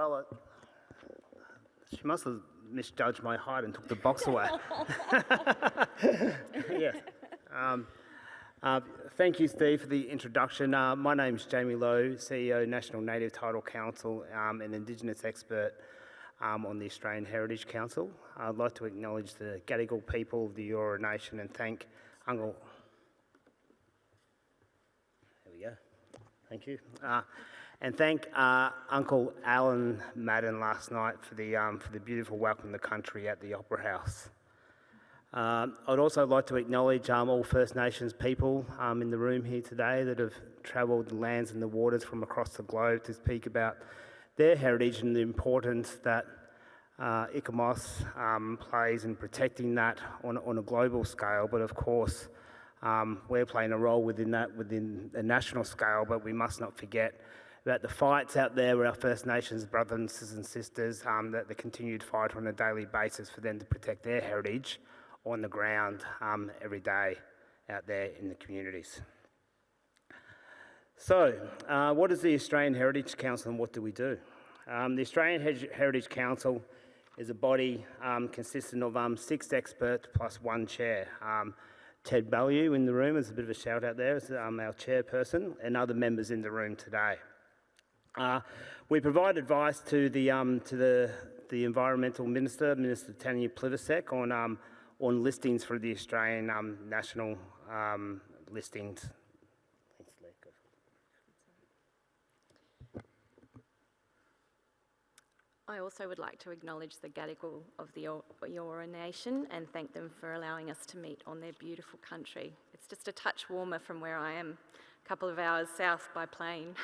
Well, she must have misjudged my height and took the box away. Yes. Thank you, Steve, for the introduction. My name is Jamie Lowe, CEO, National Native Title Council, and Indigenous expert on the Australian Heritage Council. I'd like to acknowledge the Gadigal people of the Eora Nation and thank Uncle... There we go. Thank you. And thank Uncle Alan Madden last night for the beautiful welcome to the country at the Opera House. I'd also like to acknowledge all First Nations people in the room here today that have travelled the lands and the waters from across the globe to speak about their heritage and the importance that ICOMOS plays in protecting that on a global scale. But of course, we're playing a role within that, within a national scale, but we must not forget about the fights out there with our First Nations brothers and sisters, that the continued fight on a daily basis for them to protect their heritage on the ground every day out there in the communities. So, what is the Australian Heritage Council and what do we do? The Australian Heritage Council is a body consisting of 6 experts plus 1 chair. Ted Bellew in the room, is a bit of a shout out there, is our chairperson, and other members in the room today. We provide advice to the Environmental Minister, Minister Tanya Plibersek, on listings for the Australian national listings. I also would like to acknowledge the Gadigal of the Eora Nation and thank them for allowing us to meet on their beautiful country. It's just a touch warmer from where I am, a couple of hours south by plane.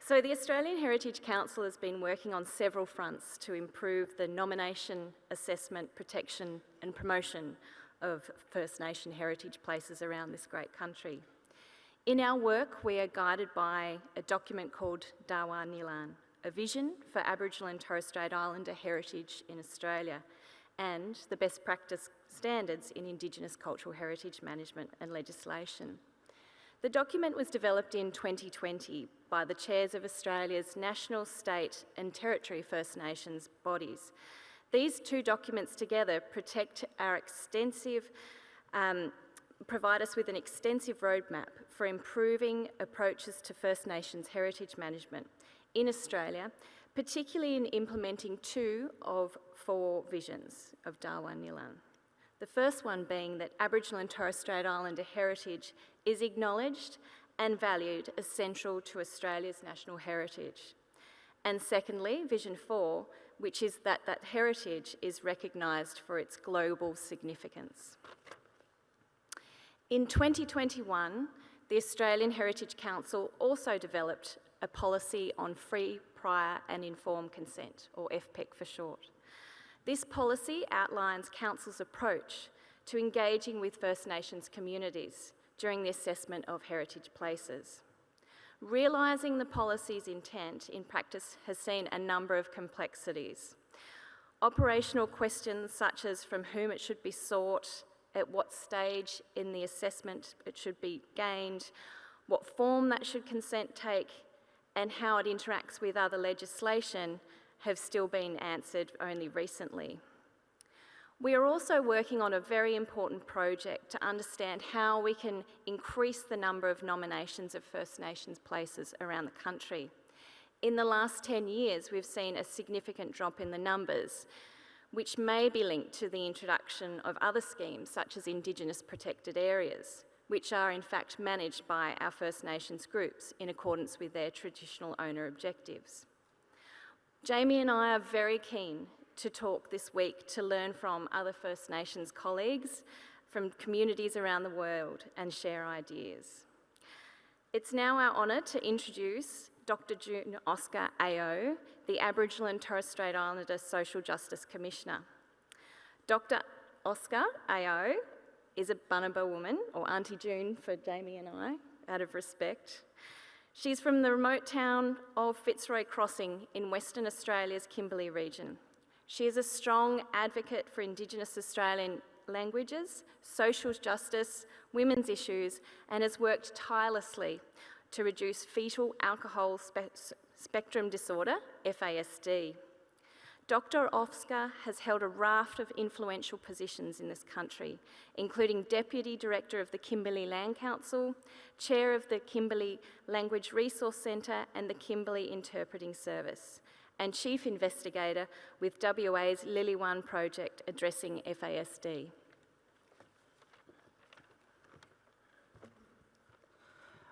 So the Australian Heritage Council has been working on several fronts to improve the nomination, assessment, protection and promotion of First Nation heritage places around this great country. In our work, we are guided by a document called Dawa Nilan, a vision for Aboriginal and Torres Strait Islander heritage in Australia, and the best practice standards in Indigenous cultural heritage management and legislation. The document was developed in 2020 by the chairs of Australia's national, state and territory First Nations bodies. These 2 documents together provide us with an extensive roadmap for improving approaches to First Nations heritage management in Australia, particularly in implementing 2 of 4 visions of Dawa Nilan. The first one being that Aboriginal and Torres Strait Islander heritage is acknowledged and valued as central to Australia's national heritage. And secondly, Vision 4, which is that heritage is recognised for its global significance. In 2021, the Australian Heritage Council also developed a policy on free, prior and informed consent, or FPIC for short. This policy outlines Council's approach to engaging with First Nations communities during the assessment of heritage places. Realising the policy's intent in practice has seen a number of complexities. Operational questions such as from whom it should be sought, at what stage in the assessment it should be gained, what form that should consent take, and how it interacts with other legislation have still been answered only recently. We are also working on a very important project to understand how we can increase the number of nominations of First Nations places around the country. In the last 10 years, we've seen a significant drop in the numbers, which may be linked to the introduction of other schemes such as Indigenous protected areas, which are in fact managed by our First Nations groups in accordance with their traditional owner objectives. Jamie and I are very keen to talk this week to learn from other First Nations colleagues from communities around the world and share ideas. It's now our honour to introduce Dr. June Oscar AO, the Aboriginal and Torres Strait Islander Social Justice Commissioner. Dr. Oscar AO is a Bunuba woman, or Auntie June for Jamie and I, out of respect. She's from the remote town of Fitzroy Crossing in Western Australia's Kimberley region. She is a strong advocate for Indigenous Australian languages, social justice, women's issues, and has worked tirelessly to reduce fetal alcohol spectrum disorder, FASD. Dr. Ofska has held a raft of influential positions in this country, including Deputy Director of the Kimberley Land Council, Chair of the Kimberley Language Resource Centre and the Kimberley Interpreting Service, and Chief Investigator with WA's Lily One project addressing FASD.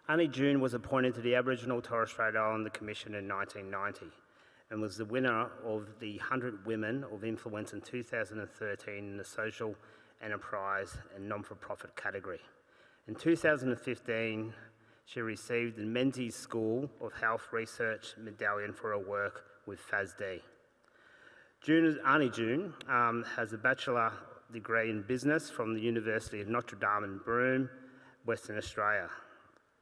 Annie June was appointed to the Aboriginal Torres Strait Islander Commission in 1990 and was the winner of the 100 Women of Influence in 2013 in the Social Enterprise and Non-for-Profit category. In 2015, she received the Menzies School of Health Research Medallion for her work with FASD. Annie June has a bachelor degree in business from the University of Notre Dame in Broome, Western Australia,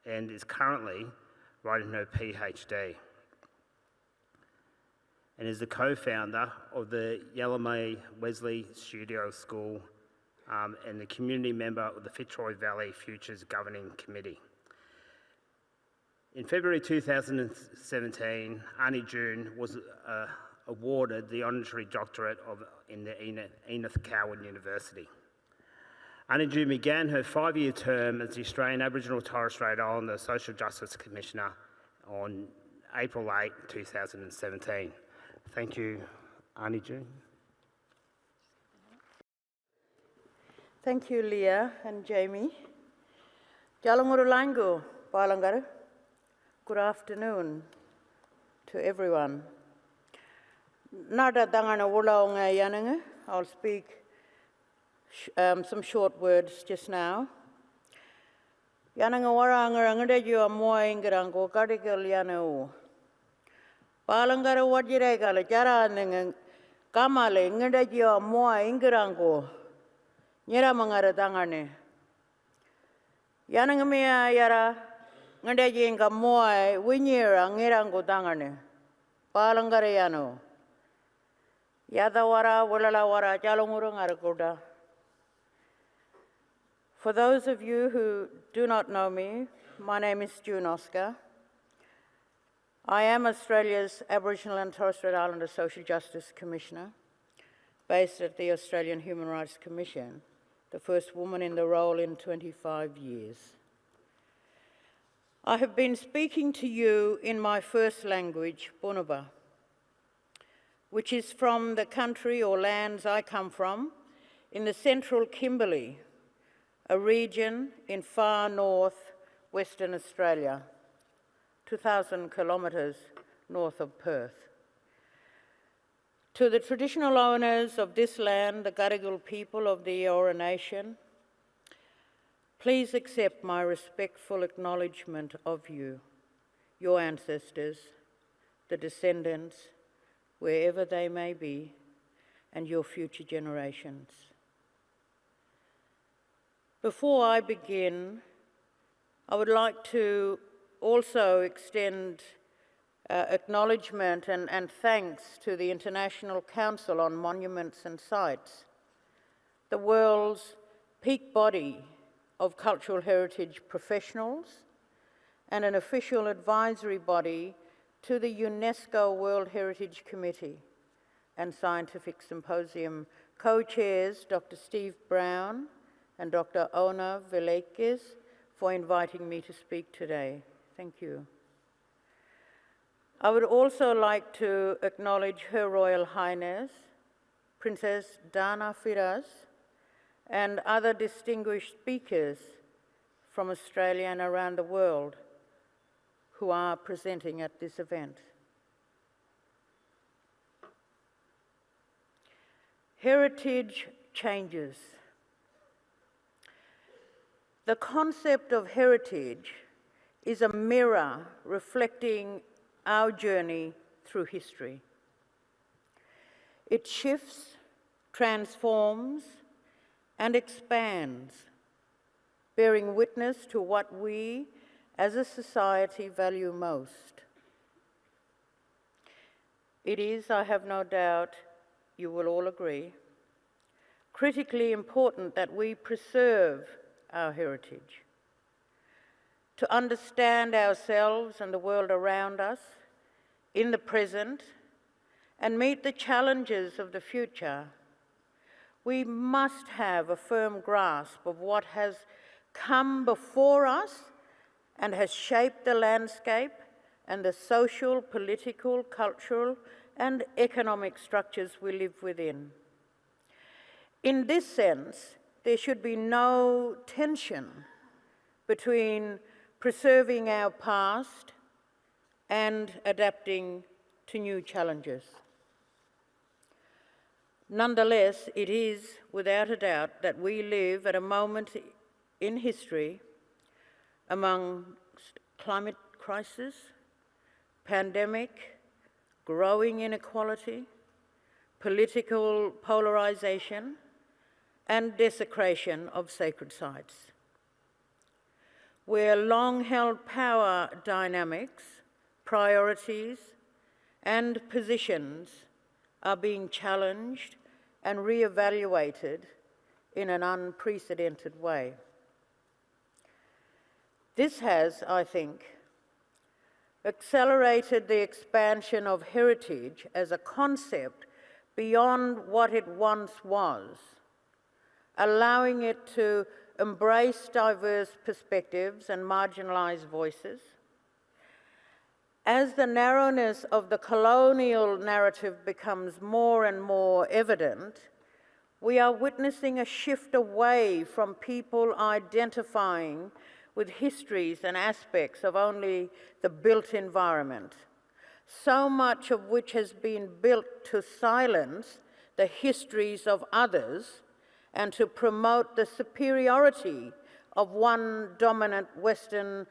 and is currently writing her PhD, and is the co-founder of the Yellowmy Wesley Studio School and the community member of the Fitzroy Valley Futures Governing Committee. In February 2017, Annie June was awarded the honorary doctorate in the Edith Cowan University. Annie June began her 5-year term as the Australian Aboriginal Torres Strait Islander Social Justice Commissioner on April 8, 2017. Thank you, Annie June. Thank you, Leah and Jamie. Jalangurulangu, Palangar. Good afternoon to everyone. Nada dangana wulaonga yananga. I'll speak some short words just now. Yananga waranga angadeju amoy ingirango kadigal yanau. Palangara wajirega jara neng kamale ingadeju amoy ingirango. Nyera mangara dangane. Yananga mea yara ngadeju inga moy winyera ngirango dangane. Palangara yano. Yada wara wulala wara jalongurung arakuda. For those of you who do not know me, my name is June Oscar. I am Australia's Aboriginal and Torres Strait Islander Social Justice Commissioner, based at the Australian Human Rights Commission, the first woman in the role in 25 years. I have been speaking to you in my first language, Bunuba, which is from the country or lands I come from, in the central Kimberley, a region in far north Western Australia, 2,000 kilometres north of Perth. To the traditional owners of this land, the Gadigal people of the Eora Nation, please accept my respectful acknowledgement of you, your ancestors, the descendants, wherever they may be, and your future generations. Before I begin, I would like to also extend acknowledgement and thanks to the International Council on Monuments and Sites, the world's peak body of cultural heritage professionals and an official advisory body to the UNESCO World Heritage Committee and Scientific Symposium co-chairs Dr. Steve Brown and Dr. Ona Velekes for inviting me to speak today. Thank you. I would also like to acknowledge Her Royal Highness, Princess Dana Firas, and other distinguished speakers from Australia and around the world who are presenting at this event. Heritage changes. The concept of heritage is a mirror reflecting our journey through history. It shifts, transforms, and expands, bearing witness to what we as a society value most. It is, I have no doubt, you will all agree, critically important that we preserve our heritage, to understand ourselves and the world around us in the present and meet the challenges of the future, we must have a firm grasp of what has come before us and has shaped the landscape and the social, political, cultural, and economic structures we live within. In this sense, there should be no tension between preserving our past and adapting to new challenges. Nonetheless, it is without a doubt that we live at a moment in history among climate crisis, pandemic, growing inequality, political polarization, and desecration of sacred sites, where long-held power dynamics, priorities, and positions are being challenged and re-evaluated in an unprecedented way. This has, I think, accelerated the expansion of heritage as a concept beyond what it once was, allowing it to embrace diverse perspectives and marginalised voices. As the narrowness of the colonial narrative becomes more and more evident, we are witnessing a shift away from people identifying with histories and aspects of only the built environment, so much of which has been built to silence the histories of others and to promote the superiority of one dominant Western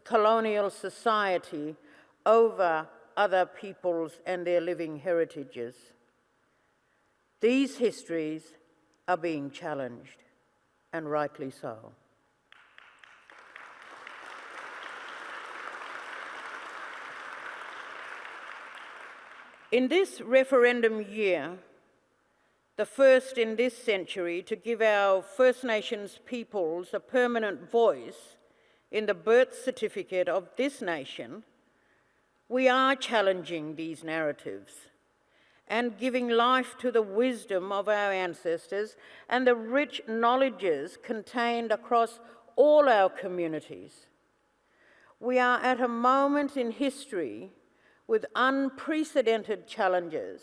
colonial society over other peoples and their living heritages. These histories are being challenged, and rightly so. In this referendum year, the first in this century to give our First Nations peoples a permanent voice in the birth certificate of this nation, we are challenging these narratives and giving life to the wisdom of our ancestors and the rich knowledges contained across all our communities. We are at a moment in history with unprecedented challenges,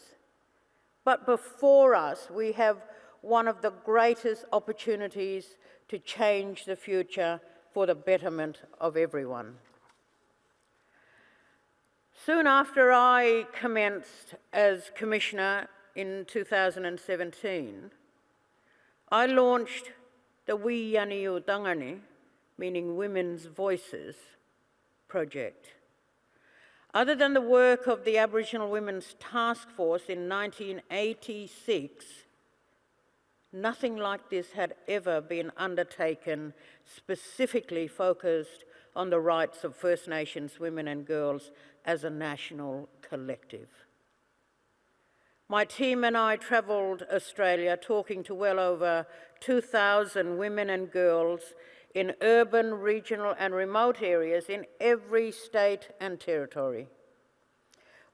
but before us we have one of the greatest opportunities to change the future for the betterment of everyone. Soon after I commenced as Commissioner in 2017, I launched the Wiyaniyu Tangani, meaning Women's Voices, project. Other than the work of the Aboriginal Women's Task Force in 1986, nothing like this had ever been undertaken specifically focused on the rights of First Nations women and girls as a national collective. My team and I travelled Australia talking to well over 2,000 women and girls in urban, regional and remote areas in every state and territory.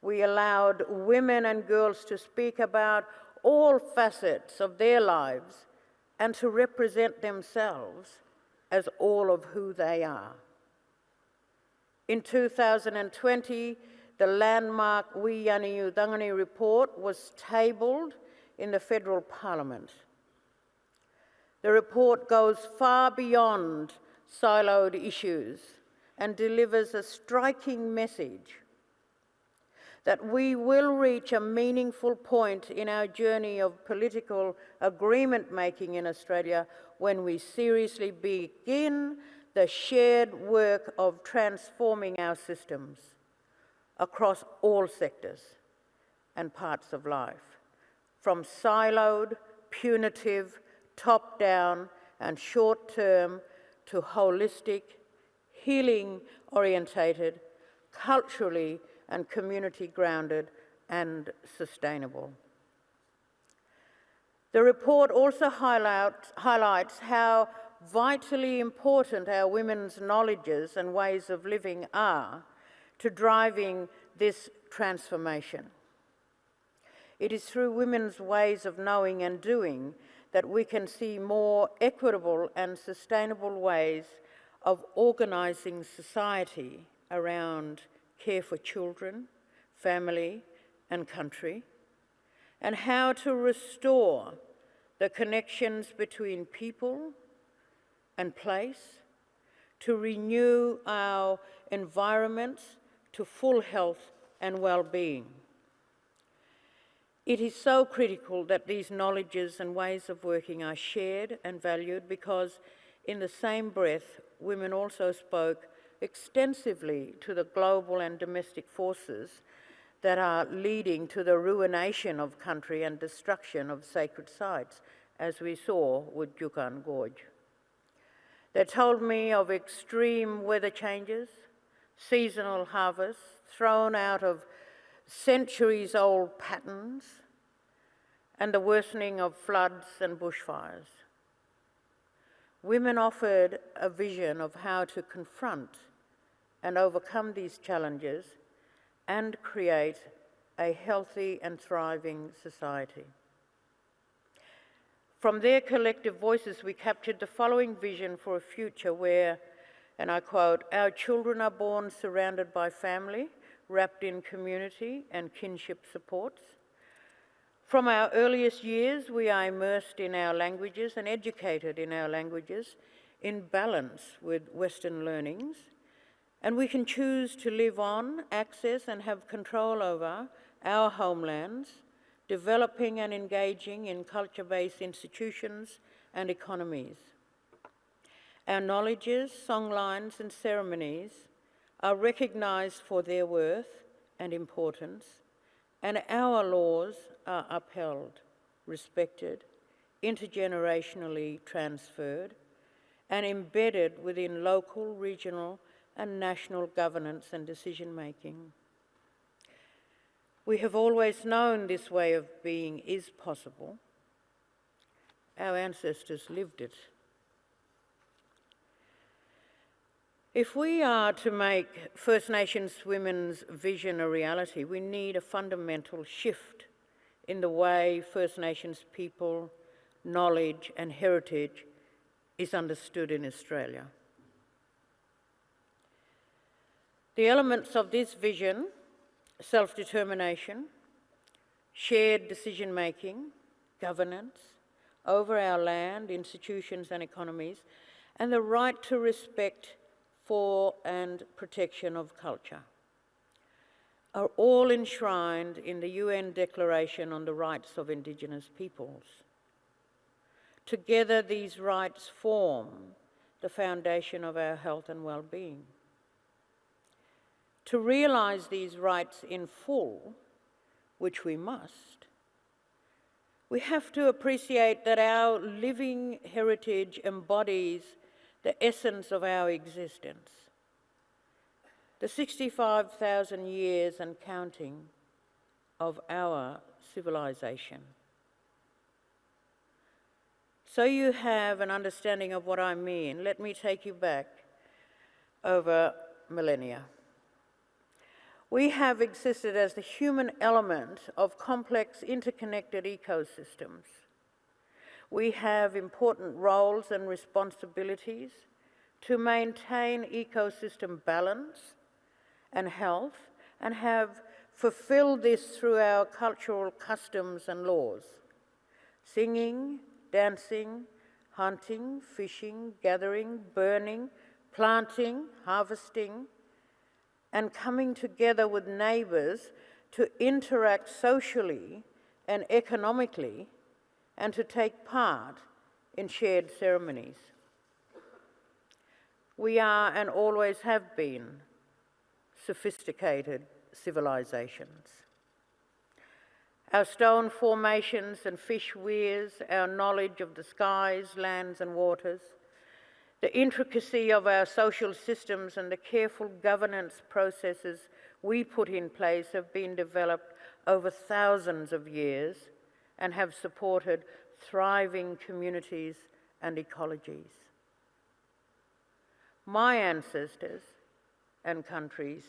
We allowed women and girls to speak about all facets of their lives and to represent themselves as all of who they are. In 2020, the landmark Wiyaniyu Tangani report was tabled in the Federal Parliament. The report goes far beyond siloed issues and delivers a striking message that we will reach a meaningful point in our journey of political agreement making in Australia when we seriously begin the shared work of transforming our systems across all sectors and parts of life, from siloed, punitive, top-down and short-term to holistic, healing-orientated, culturally and community-grounded and sustainable. The report also highlights how vitally important our women's knowledges and ways of living are to driving this transformation. It is through women's ways of knowing and doing that we can see more equitable and sustainable ways of organising society around care for children, family and country, and how to restore the connections between people and place, to renew our environments to full health and well-being. It is so critical that these knowledges and ways of working are shared and valued, because in the same breath, women also spoke extensively to the global and domestic forces that are leading to the ruination of country and destruction of sacred sites, as we saw with Juukan Gorge. They told me of extreme weather changes, seasonal harvests, thrown out of centuries-old patterns, and the worsening of floods and bushfires. Women offered a vision of how to confront and overcome these challenges and create a healthy and thriving society. From their collective voices, we captured the following vision for a future where, and I quote, "Our children are born surrounded by family, wrapped in community and kinship supports. From our earliest years, we are immersed in our languages and educated in our languages in balance with Western learnings, and we can choose to live on, access and have control over our homelands, developing and engaging in culture-based institutions and economies. Our knowledges, songlines and ceremonies are recognised for their worth and importance, and our laws are upheld, respected, intergenerationally transferred, and embedded within local, regional and national governance and decision-making. We have always known this way of being is possible. Our ancestors lived it. If we are to make First Nations women's vision a reality, we need a fundamental shift in the way First Nations people, knowledge and heritage is understood in Australia. The elements of this vision, self-determination, shared decision-making, governance over our land, institutions and economies, and the right to respect for and protection of culture, are all enshrined in the UN Declaration on the Rights of Indigenous Peoples. Together, these rights form the foundation of our health and well-being. To realise these rights in full, which we must, we have to appreciate that our living heritage embodies the essence of our existence, the 65,000 years and counting of our civilization. So you have an understanding of what I mean, let me take you back over millennia. We have existed as the human element of complex interconnected ecosystems. We have important roles and responsibilities to maintain ecosystem balance and health, and have fulfilled this through our cultural customs and laws. Singing, dancing, hunting, fishing, gathering, burning, planting, harvesting, and coming together with neighbours to interact socially and economically, and to take part in shared ceremonies. We are and always have been sophisticated civilizations. Our stone formations and fish weirs, our knowledge of the skies, lands and waters, the intricacy of our social systems and the careful governance processes we put in place have been developed over thousands of years and have supported thriving communities and ecologies. My ancestors and countries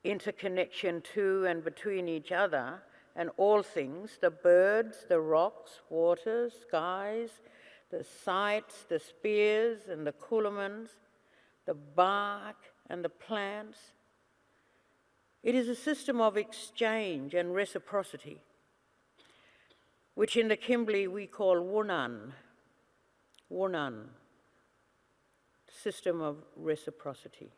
interconnection to and between each other and all things, the birds, the rocks, waters, skies, the sites, the spears and the coolamans, the bark and the plants. It is a system of exchange and reciprocity, which in the Kimberley we call Wunan, system of reciprocity,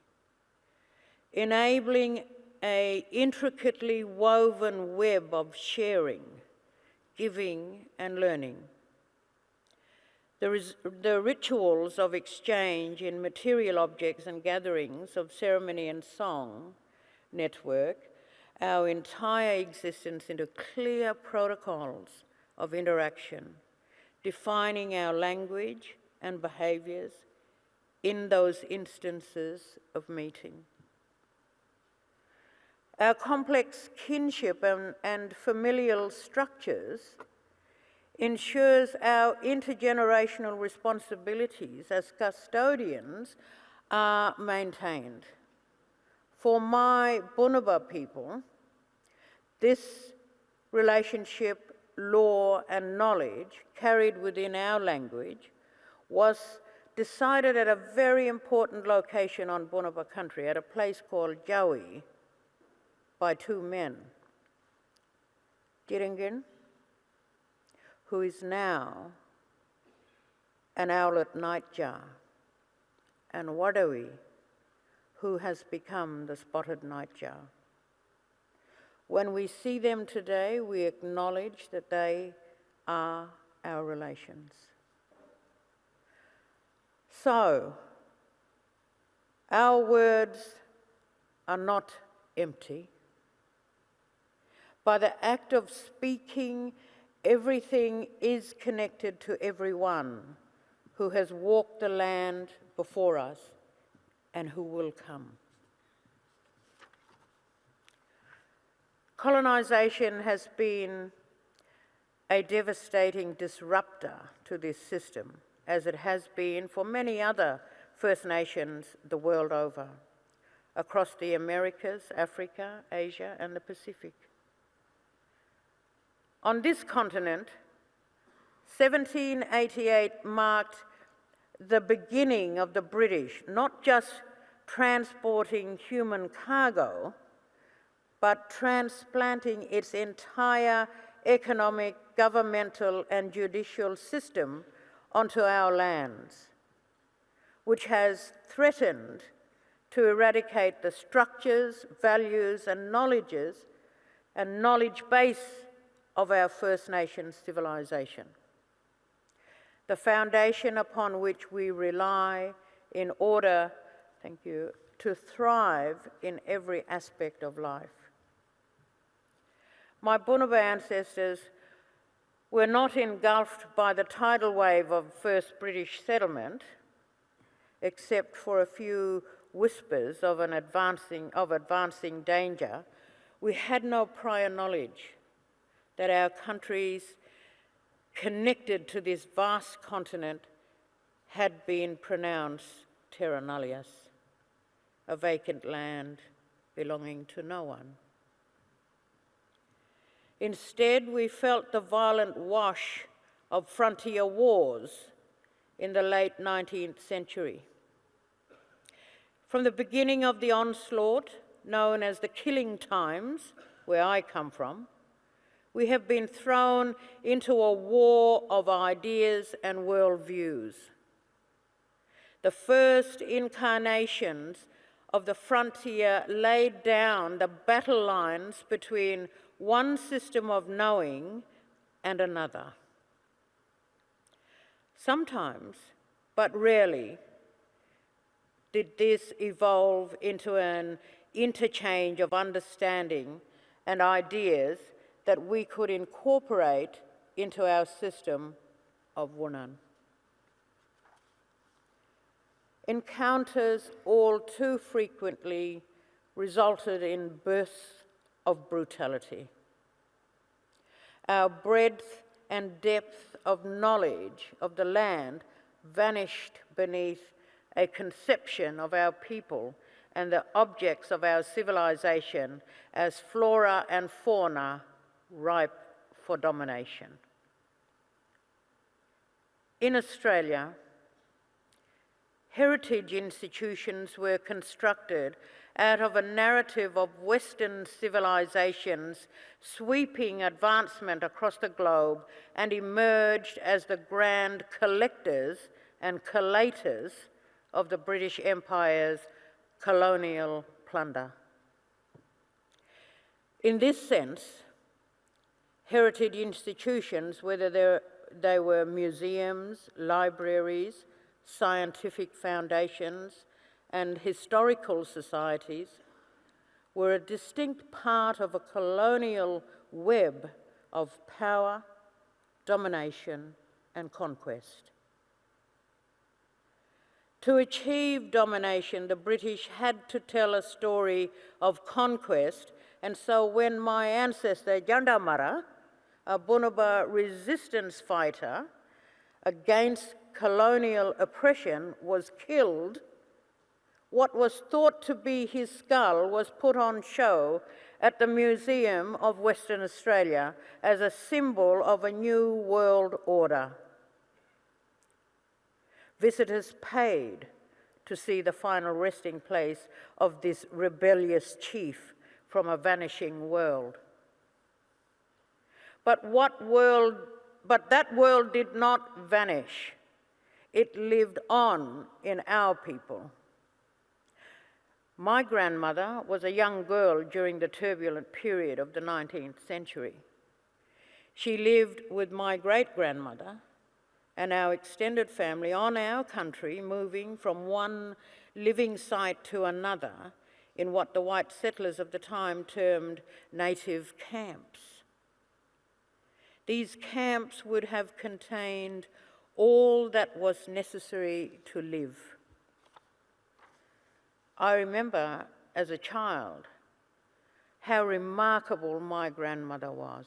enabling an intricately woven web of sharing, giving and learning. The rituals of exchange in material objects and gatherings of ceremony and song network our entire existence into clear protocols of interaction, defining our language and behaviours in those instances of meeting. Our complex kinship and familial structures ensures our intergenerational responsibilities as custodians are maintained. For my Bunuba people, this relationship, law and knowledge carried within our language was decided at a very important location on Bunuba country, at a place called Jawi, by two men, Giringin, who is now an owlet nightjar, and Wadawi, who has become the spotted nightjar. When we see them today, we acknowledge that they are our relations. So, our words are not empty. By the act of speaking, everything is connected to everyone who has walked the land before us and who will come. Colonisation has been a devastating disruptor to this system, as it has been for many other First Nations the world over, across the Americas, Africa, Asia, and the Pacific. On this continent, 1788 marked the beginning of the British, not just transporting human cargo, but transplanting its entire economic, governmental, and judicial system onto our lands, which has threatened to eradicate the structures, values, and knowledge base of our First Nations civilization, the foundation upon which we rely in order, thank you, to thrive in every aspect of life. My Bunuba ancestors were not engulfed by the tidal wave of first British settlement, except for a few whispers of advancing danger. We had no prior knowledge that our countries connected to this vast continent had been pronounced terra nullius, a vacant land belonging to no one. Instead, we felt the violent wash of frontier wars in the late 19th century. From the beginning of the onslaught, known as the Killing Times, where I come from, we have been thrown into a war of ideas and worldviews. The first incarnations of the frontier laid down the battle lines between one system of knowing and another. Sometimes, but rarely, did this evolve into an interchange of understanding and ideas that we could incorporate into our system of Wunan. Encounters all too frequently resulted in bursts of brutality. Our breadth and depth of knowledge of the land vanished beneath a conception of our people and the objects of our civilization as flora and fauna ripe for domination. In Australia, heritage institutions were constructed out of a narrative of Western civilization's sweeping advancement across the globe and emerged as the grand collectors and collators of the British Empire's colonial plunder. In this sense, heritage institutions, whether they were museums, libraries, scientific foundations, and historical societies, were a distinct part of a colonial web of power, domination, and conquest. To achieve domination, the British had to tell a story of conquest, and so when my ancestor Jandamara, a Bunuba resistance fighter against colonial oppression, was killed, what was thought to be his skull was put on show at the Museum of Western Australia as a symbol of a new world order. Visitors paid to see the final resting place of this rebellious chief from a vanishing world. But that world did not vanish. It lived on in our people. My grandmother was a young girl during the turbulent period of the 19th century. She lived with my great-grandmother and our extended family on our country, moving from one living site to another in what the white settlers of the time termed native camps. These camps would have contained all that was necessary to live. I remember as a child how remarkable my grandmother was.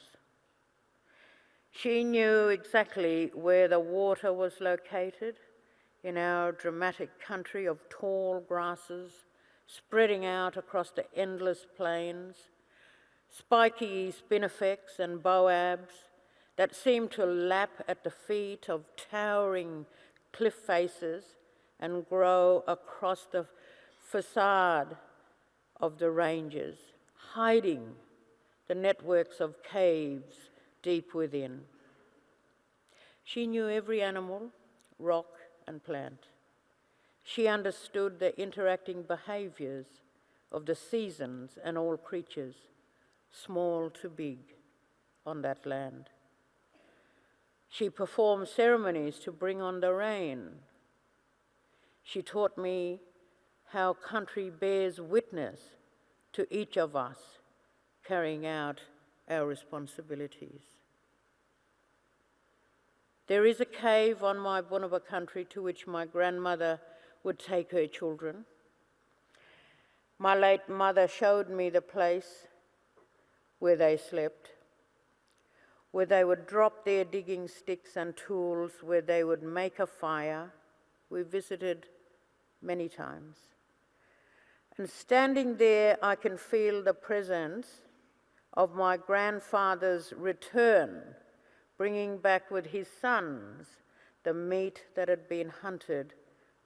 She knew exactly where the water was located in our dramatic country of tall grasses spreading out across the endless plains, spiky spinifex and boabs that seemed to lap at the feet of towering cliff faces and grow across the facade of the ranges, hiding the networks of caves deep within. She knew every animal, rock, and plant. She understood the interacting behaviours of the seasons and all creatures, small to big, on that land. She performed ceremonies to bring on the rain. She taught me how country bears witness to each of us carrying out our responsibilities. There is a cave on my Bunuba country to which my grandmother would take her children. My late mother showed me the place where they slept, where they would drop their digging sticks and tools, where they would make a fire. We visited many times. And standing there, I can feel the presence of my grandfather's return, bringing back with his sons the meat that had been hunted,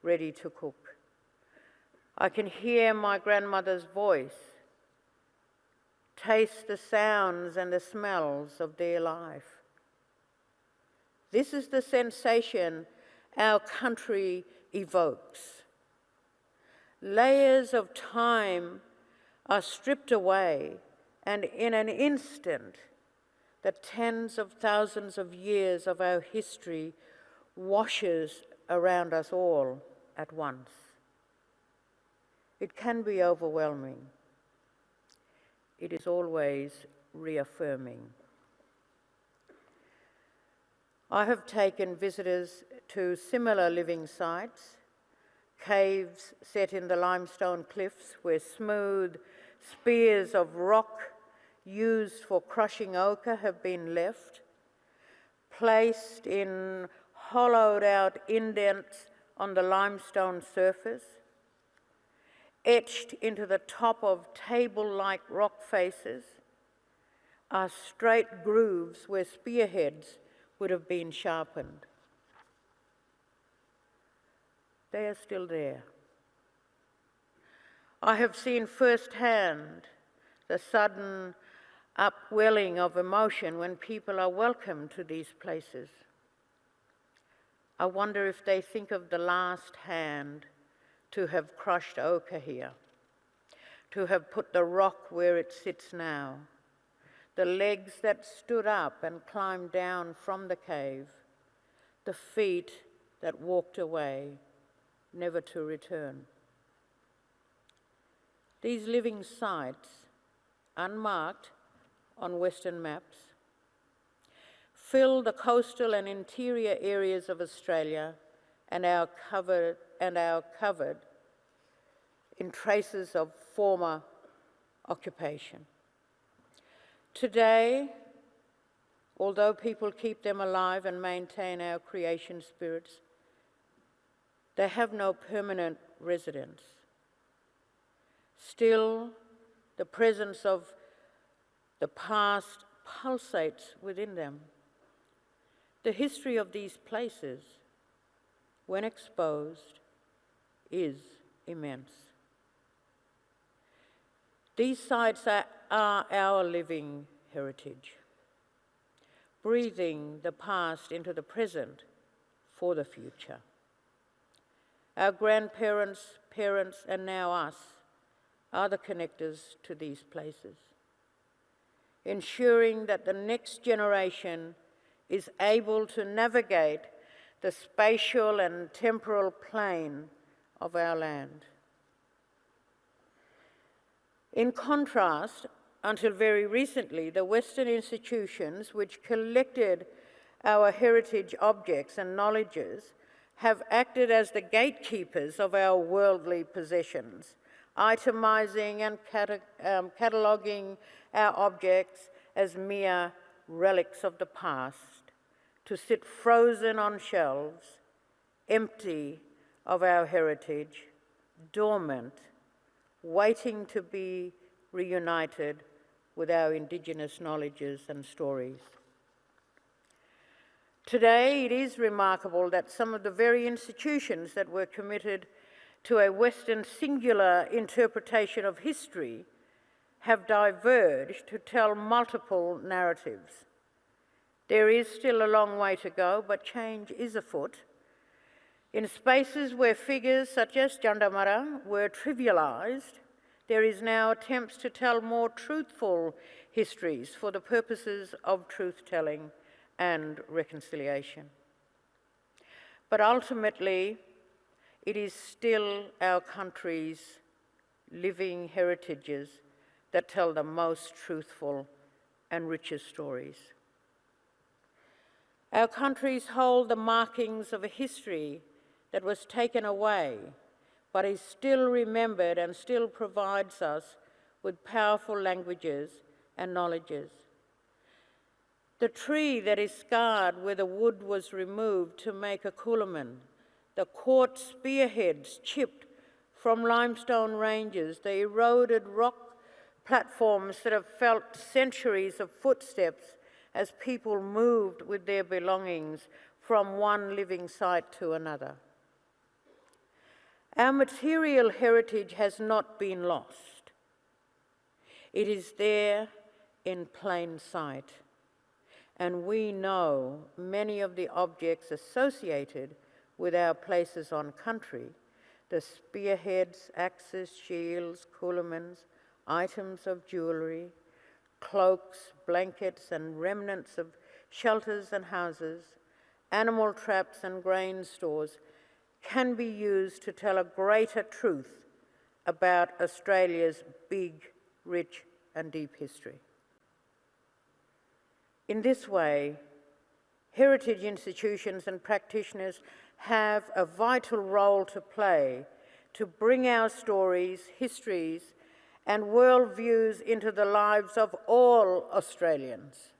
ready to cook. I can hear my grandmother's voice, taste the sounds and the smells of their life. This is the sensation our country evokes. Layers of time are stripped away, and in an instant, the tens of thousands of years of our history washes around us all at once. It can be overwhelming. It is always reaffirming. I have taken visitors to similar living sites, caves set in the limestone cliffs where smooth spears of rock used for crushing ochre have been left, placed in hollowed out indents on the limestone surface. etched into the top of table-like rock faces are straight grooves where spearheads would have been sharpened. They are still there. I have seen firsthand the sudden upwelling of emotion when people are welcomed to these places. I wonder if they think of the last hand to have crushed ochre here, to have put the rock where it sits now, the legs that stood up and climbed down from the cave, the feet that walked away, never to return. These living sites, unmarked on Western maps, fill the coastal and interior areas of Australia and are covered in traces of former occupation. Today, although people keep them alive and maintain our creation spirits, they have no permanent residence. Still, the presence of the past pulsates within them. The history of these places, when exposed, is immense. These sites are our living heritage, breathing the past into the present for the future. Our grandparents, parents, and now us are the connectors to these places, ensuring that the next generation is able to navigate the spatial and temporal plane of our land. In contrast, until very recently, the Western institutions which collected our heritage objects and knowledges have acted as the gatekeepers of our worldly possessions, itemizing and cataloguing our objects as mere relics of the past, to sit frozen on shelves, empty of our heritage, dormant, waiting to be reunited with our Indigenous knowledges and stories. Today, it is remarkable that some of the very institutions that were committed to a Western singular interpretation of history have diverged to tell multiple narratives. There is still a long way to go, but change is afoot. In spaces where figures such as Jandamara were trivialised, there is now attempts to tell more truthful histories for the purposes of truth-telling and reconciliation. But ultimately, it is still our country's living heritages that tell the most truthful and richest stories. Our countries hold the markings of a history that was taken away, but is still remembered and still provides us with powerful languages and knowledges. The tree that is scarred where the wood was removed to make a coolamon, the quartz spearheads chipped from limestone ranges, the eroded rock platforms that have felt centuries of footsteps as people moved with their belongings from one living site to another. Our material heritage has not been lost. It is there in plain sight, and we know many of the objects associated with our places on country, the spearheads, axes, shields, coolamons, items of jewellery, cloaks, blankets, and remnants of shelters and houses, animal traps and grain stores can be used to tell a greater truth about Australia's big, rich, and deep history. In this way, heritage institutions and practitioners have a vital role to play to bring our stories, histories, and worldviews into the lives of all Australians.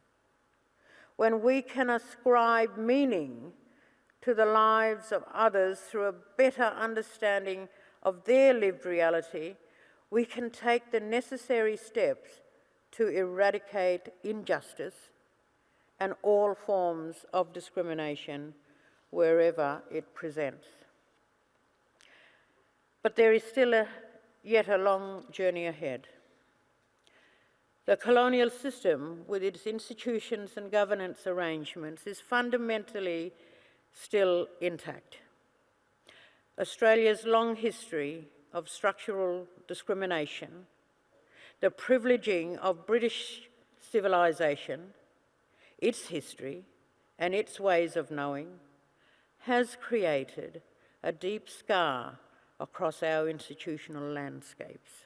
When we can ascribe meaning to the lives of others through a better understanding of their lived reality, we can take the necessary steps to eradicate injustice and all forms of discrimination wherever it presents. But there is still yet a long journey ahead. The colonial system, with its institutions and governance arrangements, is fundamentally still intact. Australia's long history of structural discrimination, the privileging of British civilisation, its history and its ways of knowing, has created a deep scar across our institutional landscapes.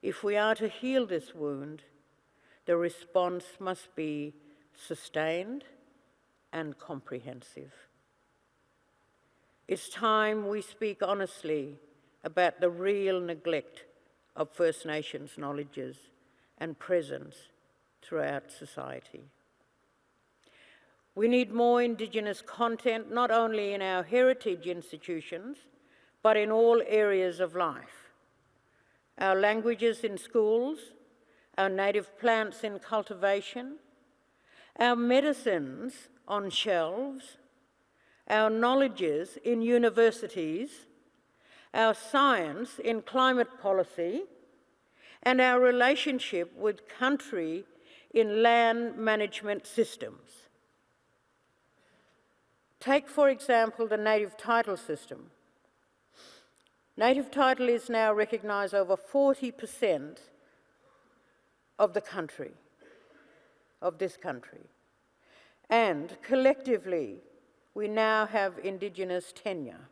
If we are to heal this wound, the response must be sustained and comprehensive. It's time we speak honestly about the real neglect of First Nations knowledges and presence throughout society. We need more Indigenous content, not only in our heritage institutions, but in all areas of life. Our languages in schools, our native plants in cultivation, our medicines on shelves, our knowledges in universities, our science in climate policy, and our relationship with country in land management systems. Take, for example, the native title system. Native title is now recognised over 40% of the country, of this country. And collectively, we now have Indigenous tenure.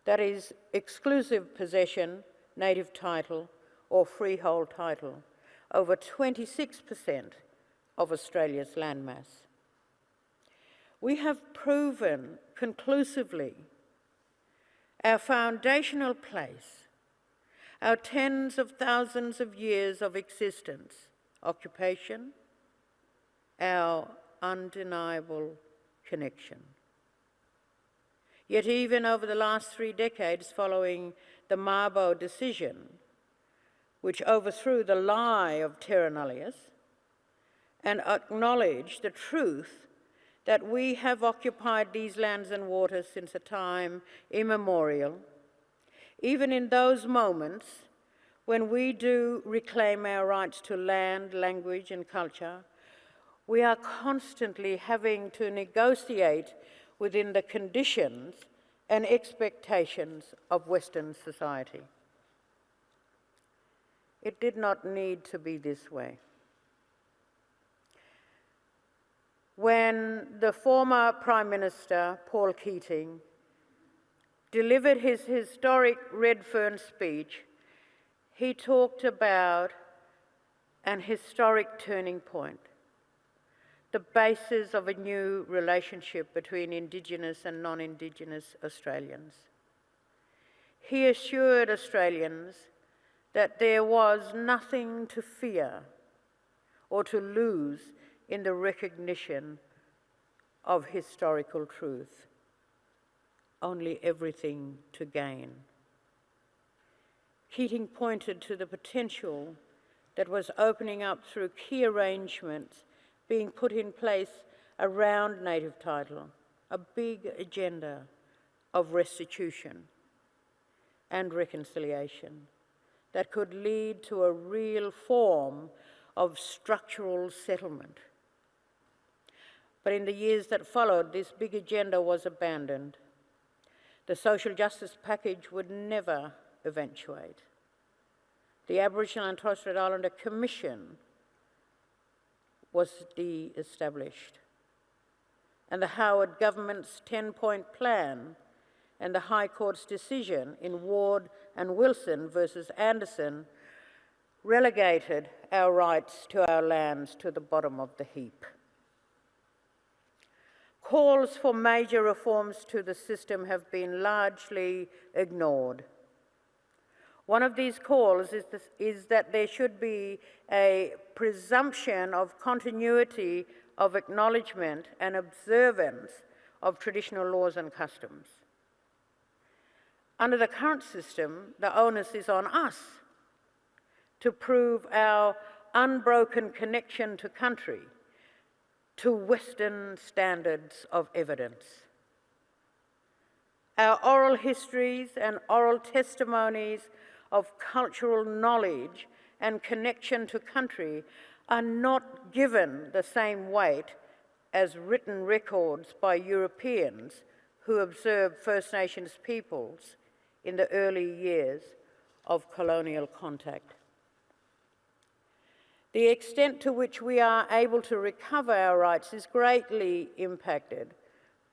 That is exclusive possession, native title, or freehold title, over 26% of Australia's landmass. We have proven conclusively our foundational place, our tens of thousands of years of existence, occupation, our undeniable connection. Yet even over the last 3 decades following the Mabo decision, which overthrew the lie of terra nullius and acknowledged the truth that we have occupied these lands and waters since a time immemorial, even in those moments when we do reclaim our rights to land, language and culture, we are constantly having to negotiate within the conditions and expectations of Western society. It did not need to be this way. When the former Prime Minister, Paul Keating, delivered his historic Redfern speech, he talked about an historic turning point, the basis of a new relationship between Indigenous and non-Indigenous Australians. He assured Australians that there was nothing to fear or to lose in the recognition of historical truth, only everything to gain. Keating pointed to the potential that was opening up through key arrangements being put in place around native title, a big agenda of restitution and reconciliation that could lead to a real form of structural settlement. But in the years that followed, this big agenda was abandoned. The social justice package would never eventuate. The Aboriginal and Torres Strait Islander Commission was de-established. And the Howard government's 10-point plan and the High Court's decision in Ward and Wilson versus Anderson relegated our rights to our lands to the bottom of the heap. Calls for major reforms to the system have been largely ignored. One of these calls is that there should be a presumption of continuity of acknowledgement and observance of traditional laws and customs. Under the current system, the onus is on us to prove our unbroken connection to country, to Western standards of evidence. Our oral histories and oral testimonies of cultural knowledge and connection to country are not given the same weight as written records by Europeans who observed First Nations peoples in the early years of colonial contact. The extent to which we are able to recover our rights is greatly impacted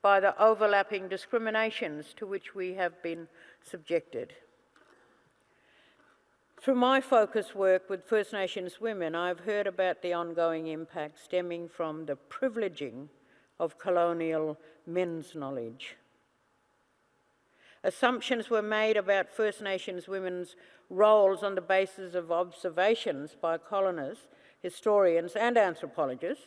by the overlapping discriminations to which we have been subjected. Through my focus work with First Nations women, I've heard about the ongoing impact stemming from the privileging of colonial men's knowledge. Assumptions were made about First Nations women's roles on the basis of observations by colonists, historians and anthropologists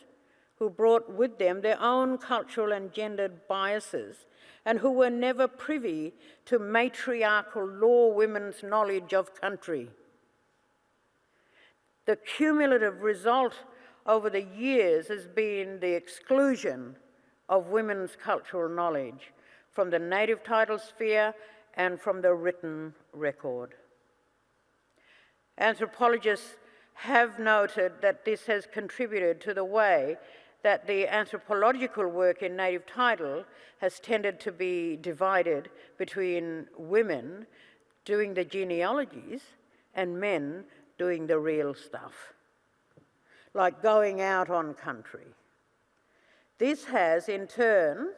who brought with them their own cultural and gendered biases and who were never privy to matriarchal law women's knowledge of country. The cumulative result over the years has been the exclusion of women's cultural knowledge from the native title sphere and from the written record. Anthropologists have noted that this has contributed to the way that the anthropological work in native title has tended to be divided between women doing the genealogies and men doing the real stuff, like going out on country. This has, in turn,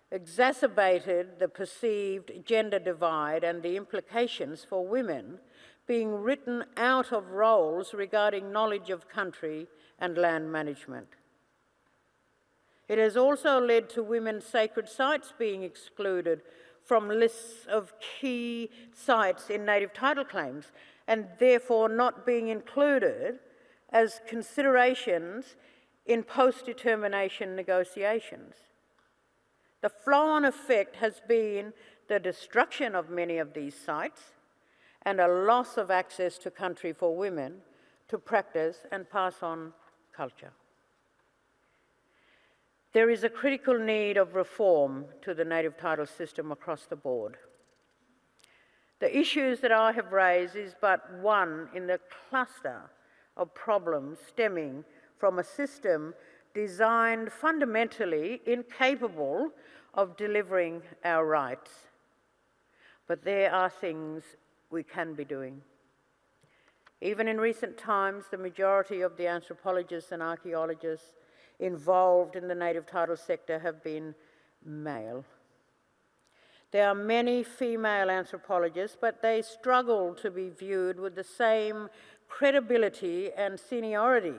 exacerbated the perceived gender divide and the implications for women being written out of roles regarding knowledge of country and land management. It has also led to women's sacred sites being excluded from lists of key sites in native title claims and therefore not being included as considerations in post-determination negotiations. The flow-on effect has been the destruction of many of these sites and a loss of access to country for women to practice and pass on culture. There is a critical need of reform to the native title system across the board. The issues that I have raised is but one in the cluster of problems stemming from a system designed fundamentally incapable of delivering our rights. But there are things we can be doing. Even in recent times, the majority of the anthropologists and archaeologists involved in the native title sector have been male. There are many female anthropologists, but they struggle to be viewed with the same credibility and seniority,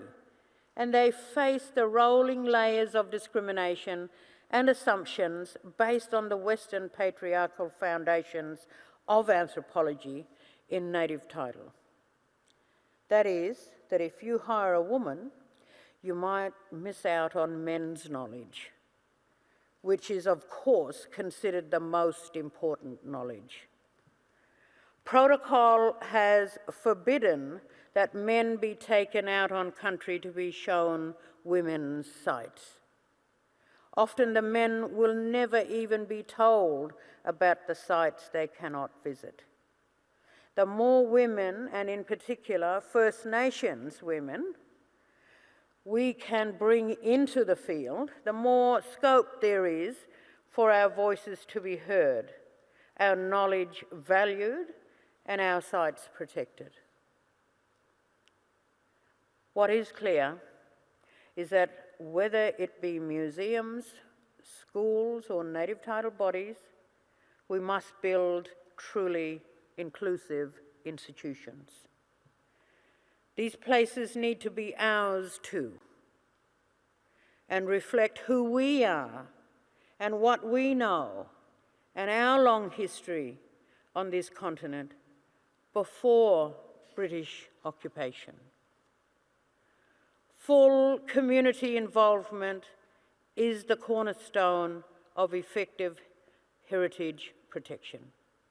and they face the rolling layers of discrimination and assumptions based on the Western patriarchal foundations of anthropology in native title. That is, that if you hire a woman, you might miss out on men's knowledge, which is, of course, considered the most important knowledge. Protocol has forbidden that men be taken out on country to be shown women's sites. Often the men will never even be told about the sites they cannot visit. The more women, and in particular First Nations women, we can bring into the field, the more scope there is for our voices to be heard, our knowledge valued, and our sites protected. What is clear is that whether it be museums, schools, or native title bodies, we must build truly inclusive institutions. These places need to be ours too, and reflect who we are and what we know and our long history on this continent before British occupation. Full community involvement is the cornerstone of effective heritage protection.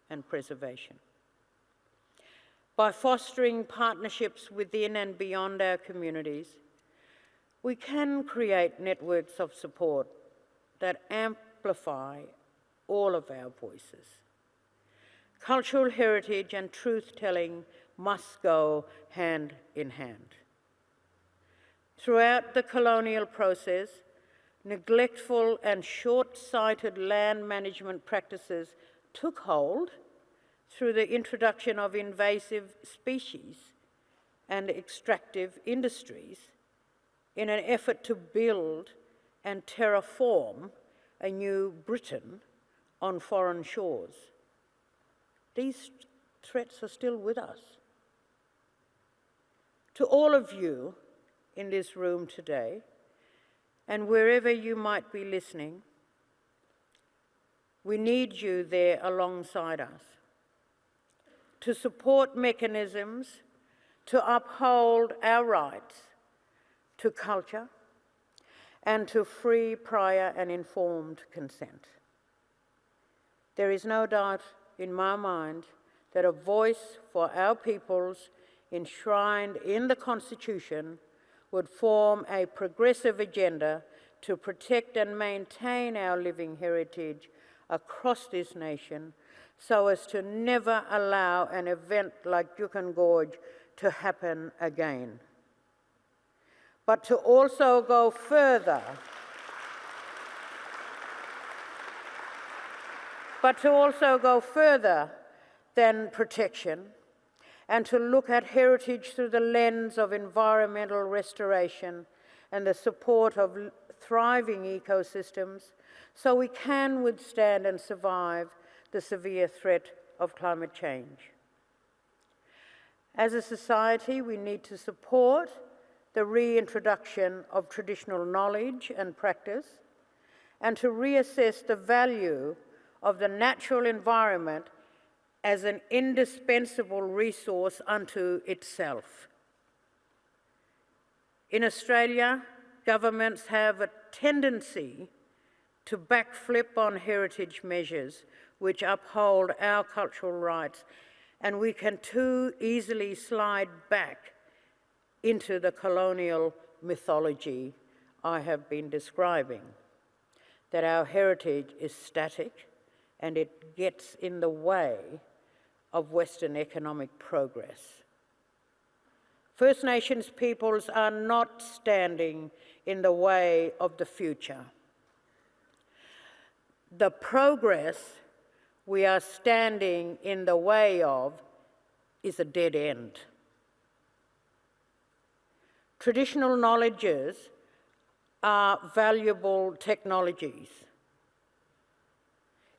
and preservation. By fostering partnerships within and beyond our communities, we can create networks of support that amplify all of our voices. Cultural heritage and truth-telling must go hand in hand. Throughout the colonial process, neglectful and short-sighted land management practices took hold through the introduction of invasive species and extractive industries in an effort to build and terraform a new Britain on foreign shores. These threats are still with us. To all of you in this room today, and wherever you might be listening, we need you there alongside us to support mechanisms to uphold our rights to culture and to free, prior and informed consent. There is no doubt in my mind that a voice for our peoples enshrined in the Constitution would form a progressive agenda to protect and maintain our living heritage across this nation so as to never allow an event like Juukan Gorge to happen again. But to also go further, than protection and to look at heritage through the lens of environmental restoration and the support of thriving ecosystems so we can withstand and survive the severe threat of climate change. As a society, we need to support the reintroduction of traditional knowledge and practice and to reassess the value of the natural environment as an indispensable resource unto itself. In Australia, governments have a tendency to backflip on heritage measures which uphold our cultural rights, and we can too easily slide back into the colonial mythology I have been describing, that our heritage is static and it gets in the way of Western economic progress. First Nations peoples are not standing in the way of the future. The progress we are standing in the way of is a dead end. Traditional knowledges are valuable technologies,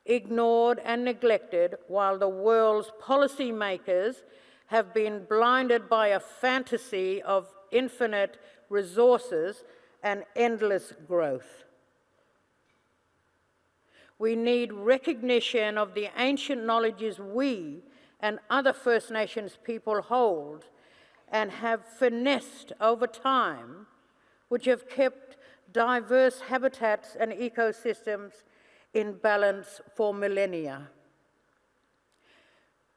ignored and neglected while the world's policymakers have been blinded by a fantasy of infinite resources and endless growth. We need recognition of the ancient knowledges we and other First Nations people hold and have finessed over time, which have kept diverse habitats and ecosystems in balance for millennia.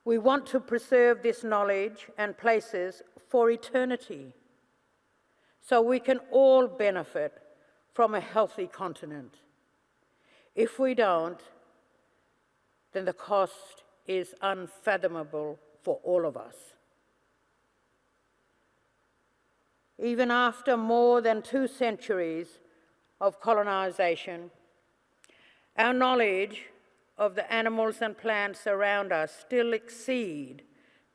We want to preserve this knowledge and places for eternity so we can all benefit from a healthy continent. If we don't, then the cost is unfathomable for all of us. Even after more than 2 centuries of colonisation, our knowledge of the animals and plants around us still exceed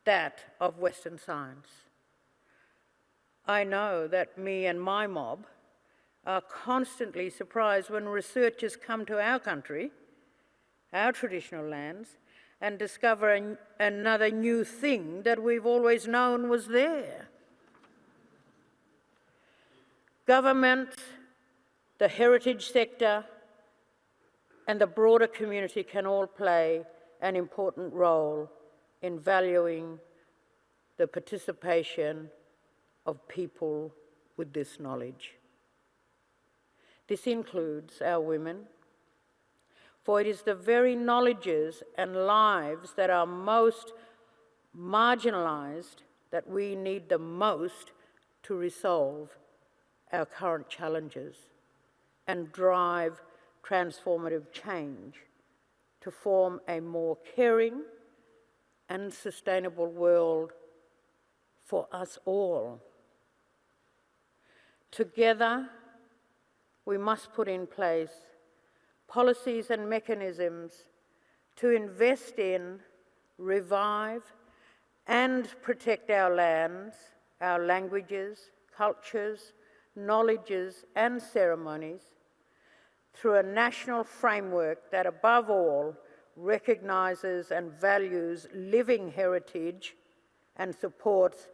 that of Western science. I know that me and my mob are constantly surprised when researchers come to our country, our traditional lands, and discover another new thing that we've always known was there. Government, the heritage sector, and the broader community can all play an important role in valuing the participation of people with this knowledge. This includes our women. for it is the very knowledges and lives that are most marginalised that we need the most to resolve our current challenges and drive transformative change to form a more caring and sustainable world for us all. Together, we must put in place policies and mechanisms to invest in, revive, and protect our lands, our languages, cultures, knowledges, and ceremonies through a national framework that, above all, recognises and values living heritage and supports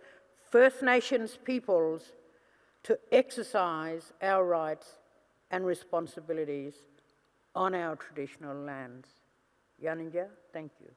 First Nations peoples to exercise our rights and responsibilities on our traditional lands. Yaninja, thank you.